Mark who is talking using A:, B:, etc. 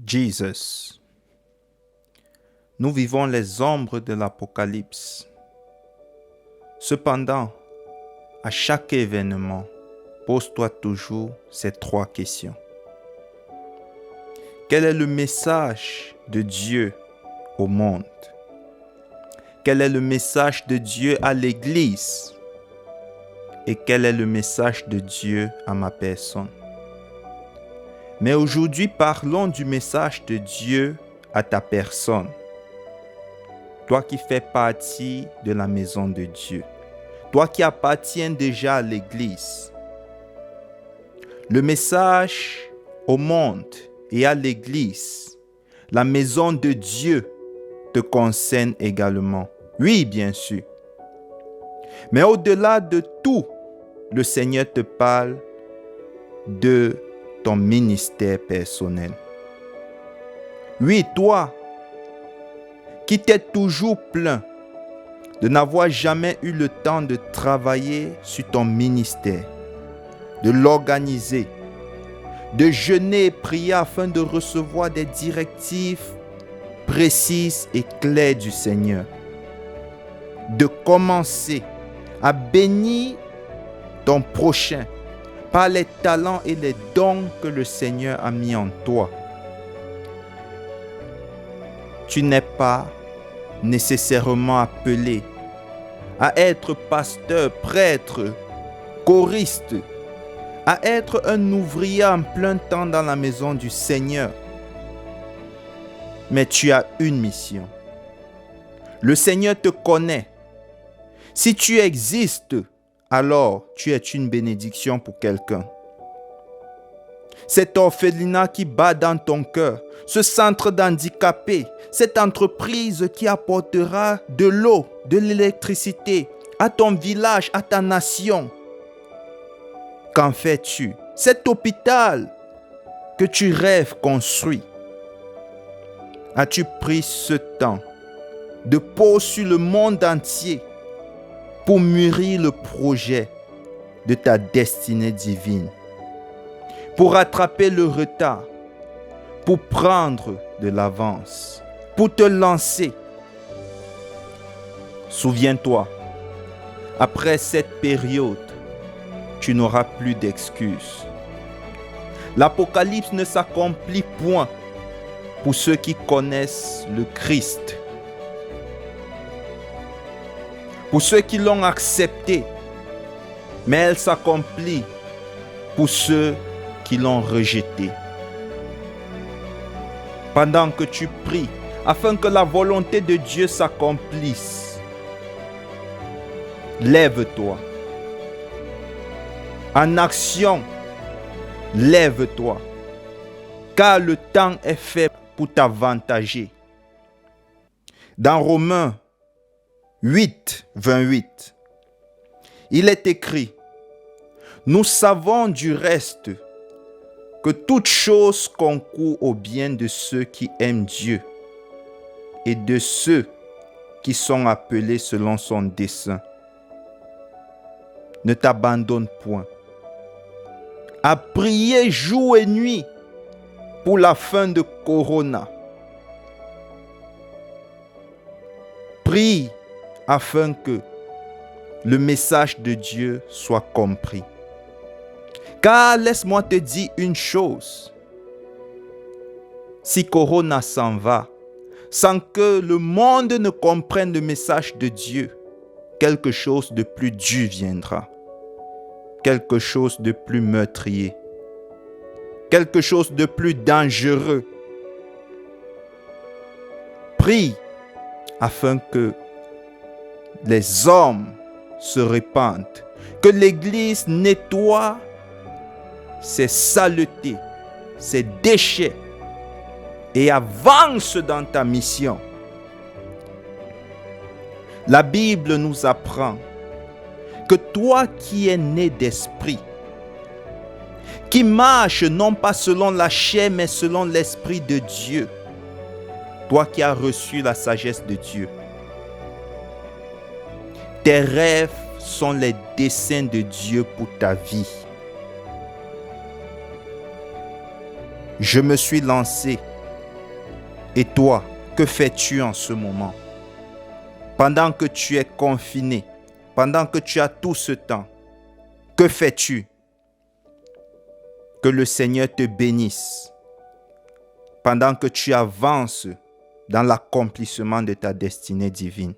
A: Jesus. Nous vivons les ombres de l'Apocalypse. Cependant, à chaque événement, pose-toi toujours ces trois questions. Quel est le message de Dieu au monde? Quel est le message de Dieu à l'Église? Et quel est le message de Dieu à ma personne? Mais aujourd'hui, parlons du message de Dieu à ta personne. Toi qui fais partie de la maison de Dieu. Toi qui appartiens déjà à l'Église. Le message au monde et à l'Église, la maison de Dieu, te concerne également. Oui, bien sûr. Mais au-delà de tout, le Seigneur te parle de ton ministère personnel. Oui, toi, qui t'es toujours plaint de n'avoir jamais eu le temps de travailler sur ton ministère, de l'organiser, de jeûner et prier afin de recevoir des directives précises et claires du Seigneur, de commencer à bénir ton prochain par les talents et les dons que le Seigneur a mis en toi. Tu n'es pas nécessairement appelé à être pasteur, prêtre, choriste, à être un ouvrier en plein temps dans la maison du Seigneur. Mais tu as une mission. Le Seigneur te connaît. Si tu existes, alors tu es une bénédiction pour quelqu'un. Cet orphelinat qui bat dans ton cœur, ce centre d'handicapés, cette entreprise qui apportera de l'eau, de l'électricité à ton village, à ta nation. Qu'en fais-tu? Cet hôpital que tu rêves construit. As-tu pris ce temps de pause sur le monde entier pour mûrir le projet de ta destinée divine, pour rattraper le retard, pour prendre de l'avance, pour te lancer? Souviens-toi, après cette période, tu n'auras plus d'excuses. L'Apocalypse ne s'accomplit point pour ceux qui connaissent le Christ, pour ceux qui l'ont accepté, mais elle s'accomplit pour ceux qui l'ont rejeté. Pendant que tu pries, afin que la volonté de Dieu s'accomplisse, lève-toi. En action, lève-toi, car le temps est fait pour t'avantager. Dans Romains 8, 28, il est écrit: nous savons du reste que toute chose concourt au bien de ceux qui aiment Dieu et de ceux qui sont appelés selon son dessein. Ne t'abandonne point à prier jour et nuit pour la fin de Corona. Prie afin que le message de Dieu soit compris. Car laisse-moi te dire une chose. Si Corona s'en va, sans que le monde ne comprenne le message de Dieu, quelque chose de plus dur viendra. Quelque chose de plus meurtrier. Quelque chose de plus dangereux. Prie afin que les hommes se répandent, que l'Église nettoie ses saletés, ses déchets et avance dans ta mission. La Bible nous apprend que toi qui es né d'esprit, qui marche non pas selon la chair mais selon l'esprit de Dieu, toi qui as reçu la sagesse de Dieu, tes rêves sont les desseins de Dieu pour ta vie. Je me suis lancé Et toi, que fais-tu en ce moment? Pendant que tu es confiné, pendant que tu as tout ce temps, que fais-tu? Que le Seigneur te bénisse pendant que tu avances dans l'accomplissement de ta destinée divine.